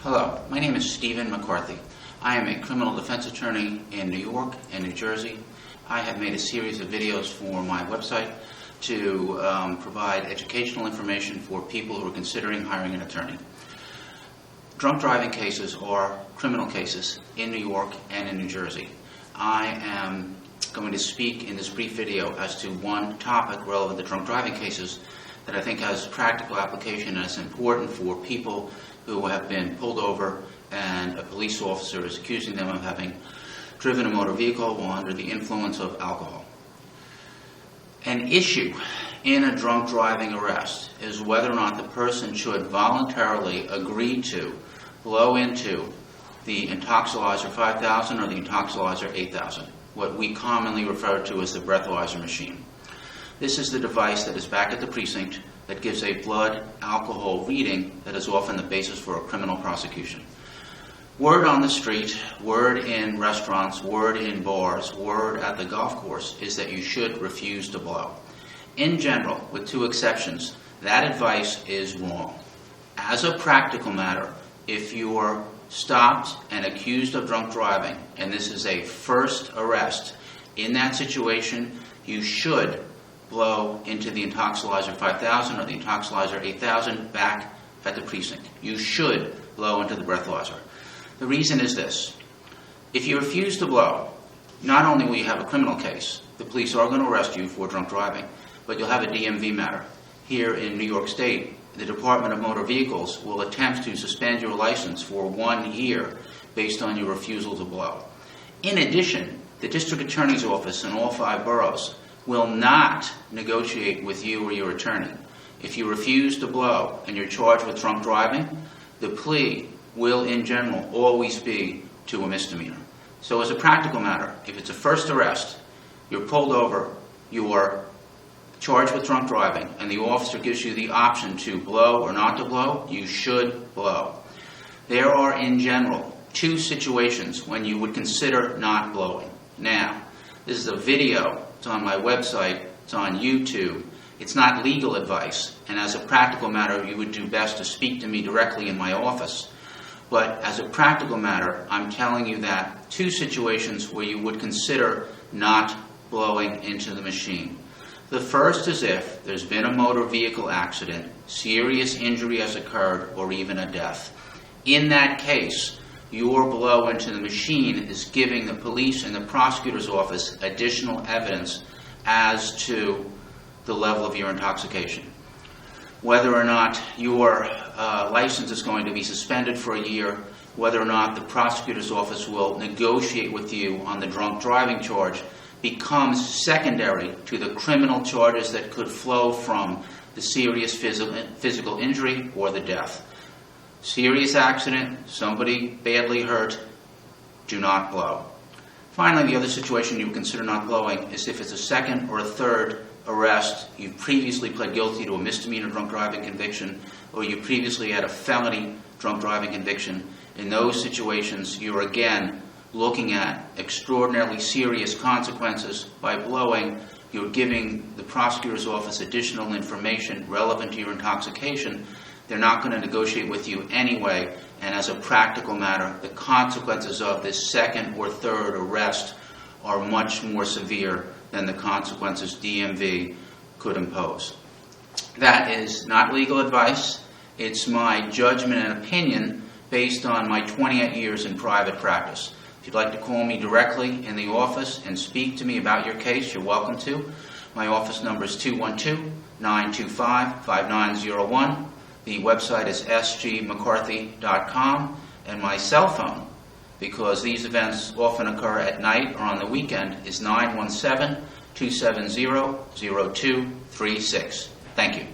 Hello, my name is Stephen McCarthy. I am a criminal defense attorney in New York and New Jersey. I have made a series of videos for my website to provide educational information for people who are considering hiring an attorney. Drunk driving cases are criminal cases in New York and in New Jersey. I am going to speak in this brief video as to one topic relevant to drunk driving cases that I think has practical application and is important for people who have been pulled over and a police officer is accusing them of having driven a motor vehicle while under the influence of alcohol. An issue in a drunk driving arrest is whether or not the person should voluntarily agree to blow into the Intoxilizer 5000 or the Intoxilizer 8000, what we commonly refer to as the breathalyzer machine. This is the device that is back at the precinct that gives a blood alcohol reading that is often the basis for a criminal prosecution. Word on the street, word in restaurants, word in bars, word at the golf course is that you should refuse to blow. In general, with two exceptions, that advice is wrong. As a practical matter, if you are stopped and accused of drunk driving, and this is a first arrest, in that situation, you should blow into the Intoxilizer 5000 or the Intoxilizer 8000 back at the precinct. You should blow into the breathalyzer. The reason is this. If you refuse to blow, not only will you have a criminal case, the police are going to arrest you for drunk driving, but you'll have a DMV matter. Here in New York State, the Department of Motor Vehicles will attempt to suspend your license for 1 year based on your refusal to blow. In addition, the District Attorney's Office in all 5 boroughs will not negotiate with you or your attorney. If you refuse to blow and you're charged with drunk driving, the plea will in general always be to a misdemeanor. So as a practical matter, if it's a first arrest, you're pulled over, you are charged with drunk driving, and the officer gives you the option to blow or not to blow, you should blow. There are in general 2 situations when you would consider not blowing. Now, this is a video. It's on my website. It's on YouTube. It's not legal advice, and as a practical matter, you would do best to speak to me directly in my office. But as a practical matter, I'm telling you that 2 situations where you would consider not blowing into the machine. The first is if there's been a motor vehicle accident, serious injury has occurred, or even a death. In that case, your blow into the machine is giving the police and the prosecutor's office additional evidence as to the level of your intoxication. Whether or not your license is going to be suspended for a year, whether or not the prosecutor's office will negotiate with you on the drunk driving charge becomes secondary to the criminal charges that could flow from the serious physical injury or the death. Serious accident, somebody badly hurt, do not blow. Finally, the other situation you would consider not blowing is if it's a second or a third arrest, you've previously pled guilty to a misdemeanor drunk driving conviction, or you previously had a felony drunk driving conviction. In those situations, you're again looking at extraordinarily serious consequences. By blowing, you're giving the prosecutor's office additional information relevant to your intoxication. They're not going to negotiate with you anyway, and as a practical matter, the consequences of this second or third arrest are much more severe than the consequences DMV could impose. That is not legal advice. It's my judgment and opinion based on my 28 years in private practice. If you'd like to call me directly in the office and speak to me about your case, you're welcome to. My office number is 212-925-5901. The website is sgmccarthy.com, and my cell phone, because these events often occur at night or on the weekend, is 917-270-0236. Thank you.